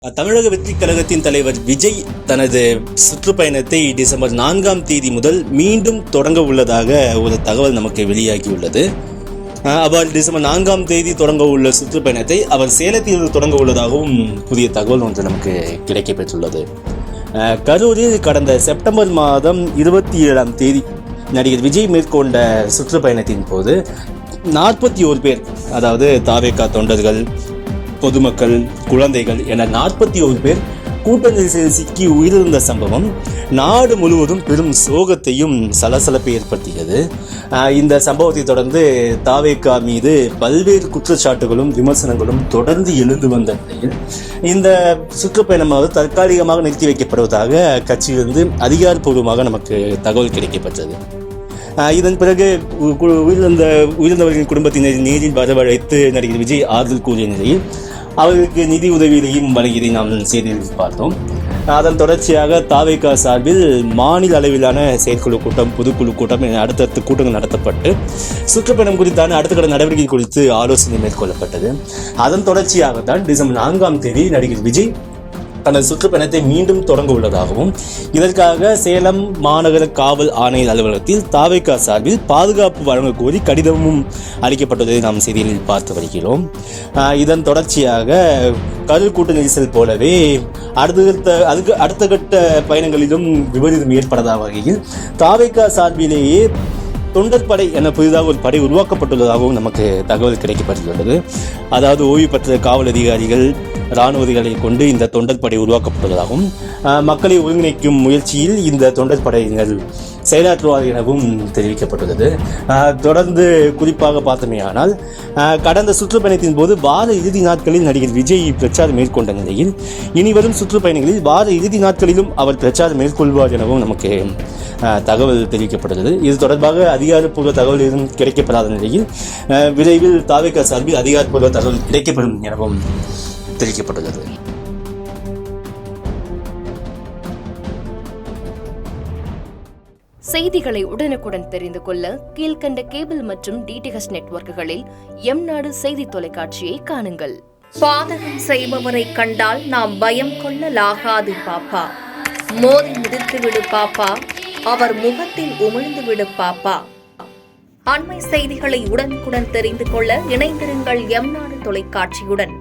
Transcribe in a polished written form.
தமிழக வெற்றி கழகத்தின் தலைவர் விஜய் தனது சுற்றுப்பயணத்தை டிசம்பர் 4ஆம் தேதி முதல் மீண்டும் தொடங்க உள்ளதாக ஒரு தகவல் நமக்கு வெளியாகியுள்ளது. அவர் டிசம்பர் 4ஆம் தேதி தொடங்க உள்ள சுற்றுப்பயணத்தை அவர் சேலத்தில் தொடங்க உள்ளதாகவும் புதிய தகவல் ஒன்று நமக்கு கிடைக்கப்பெற்றுள்ளது. கரூரில் கடந்த செப்டம்பர் மாதம் 27ஆம் தேதி நடிகர் விஜய் மேற்கொண்ட சுற்றுப்பயணத்தின் போது 41 பேர், அதாவது தாவேகா தொண்டர்கள், பொதுமக்கள், குழந்தைகள் என 41 பேர் கூட்ட நெரிசலில் சிக்கி உயிரிழந்த சம்பவம் நாடு முழுவதும் பெரும் சோகத்தையும் சலசலப்பை ஏற்படுத்தியது. இந்த சம்பவத்தை தொடர்ந்து தாவேகா மீது பல்வேறு குற்றச்சாட்டுகளும் விமர்சனங்களும் தொடர்ந்து எழுந்து வந்த நிலையில் இந்த சுற்றுப்பயணமாவது தற்காலிகமாக நிறுத்தி வைக்கப்படுவதாக கட்சியிலிருந்து அதிகாரப்பூர்வமாக நமக்கு தகவல் கிடைக்கப்பட்டது. இதன் பிறகு உயிரிழந்தவர்களின் குடும்பத்தினர் நேரில் வரவழைத்து நடிகர் விஜய் ஆறுதல் கூறிய நிலையில் அவர்களுக்கு நிதி உதவியையும் வழங்கியதை நாம் செய்தியில் பார்த்தோம். அதன் தொடர்ச்சியாக தாவேகா சார்பில் மாநில அளவிலான செயற்குழு கூட்டம், பொதுக்குழு கூட்டம் என அடுத்தடுத்த கூட்டங்கள் நடத்தப்பட்டு சுற்றுப்பயணம் குறித்தான அடுத்த கட்ட நடவடிக்கை குறித்து ஆலோசனை மேற்கொள்ளப்பட்டது. அதன் தொடர்ச்சியாகத்தான் டிசம்பர் 4ஆம் தேதி நடிகர் விஜய் தனது சுற்றுப்பயணத்தை மீண்டும் தொடங்க உள்ளதாகவும், இதற்காக சேலம் மாநகர காவல் ஆணையர் அலுவலகத்தில் தாவேகா சார்பில் பாதுகாப்பு வழங்க கோரி கடிதமும் அளிக்கப்பட்டதை நாம் செய்திகளில் பார்த்து வருகிறோம். இதன் தொடர்ச்சியாக கரூர் கூட்ட நெரிசல் போலவே அடுத்த கட்ட பயணங்களிலும் விபரீதம் ஏற்படாத வகையில் தாவேகா சார்பிலேயே தொண்டர் படை என புதிதாக ஒரு படை உருவாக்கப்பட்டுள்ளதாகவும் நமக்கு தகவல் கிடைக்கப்பட்டுள்ளது. அதாவது ஓய்வு பெற்ற காவல் அதிகாரிகள், இராணுவ அதிகாரிகளை கொண்டு இந்த தொண்டர் படை உருவாக்கப்பட்டுள்ளதாகவும், மக்களை ஒருங்கிணைக்கும் முயற்சியில் இந்த தொண்டர் படையினர் செயலாற்றுவார் எனவும் தெரிவிக்கப்பட்டுள்ளது. தொடர்ந்து குறிப்பாக பார்த்தமையானால், கடந்த சுற்றுப்பயணத்தின் போது வார இறுதி நாட்களில் நடிகர் விஜய் பிரச்சாரம் மேற்கொண்ட நிலையில் இனிவரும் சுற்றுப்பயணங்களில் வார இறுதி நாட்களிலும் அவர் பிரச்சாரம் மேற்கொள்வார் எனவும் நமக்கு தகவல் தெரிவிக்கப்பட்டுள்ளது. இது தொடர்பாக அதிகாரப்பூர்வ தகவல் எதுவும் கிடைக்கப்படாத நிலையில் விரைவில் தாவேகா சார்பில் அதிகாரப்பூர்வ தகவல் கிடைக்கப்படும் எனவும் தெரிவிக்கப்பட்டுள்ளது. செய்திகளை உடனுக்குடன் தெரிந்து கொள்ள கீழ்கண்ட கேபிள் மற்றும் டிடிஎச் நெட்வொர்க்குகளில் எம்நாடு செய்தி தொலைக்காட்சியை காணுங்கள். பாதகம் செய்பவரை கண்டால் நாம் பயம் கொள்ளலாகாது பாப்பா. மோதி மிதித்து விடு பாப்பா, அவர் முகத்தில் உமிழ்ந்து விடு பாப்பா. அண்மை செய்திகளை உடனுக்குடன் தெரிந்து கொள்ள இணைந்திருங்கள் எம்நாடு தொலைக்காட்சியுடன்.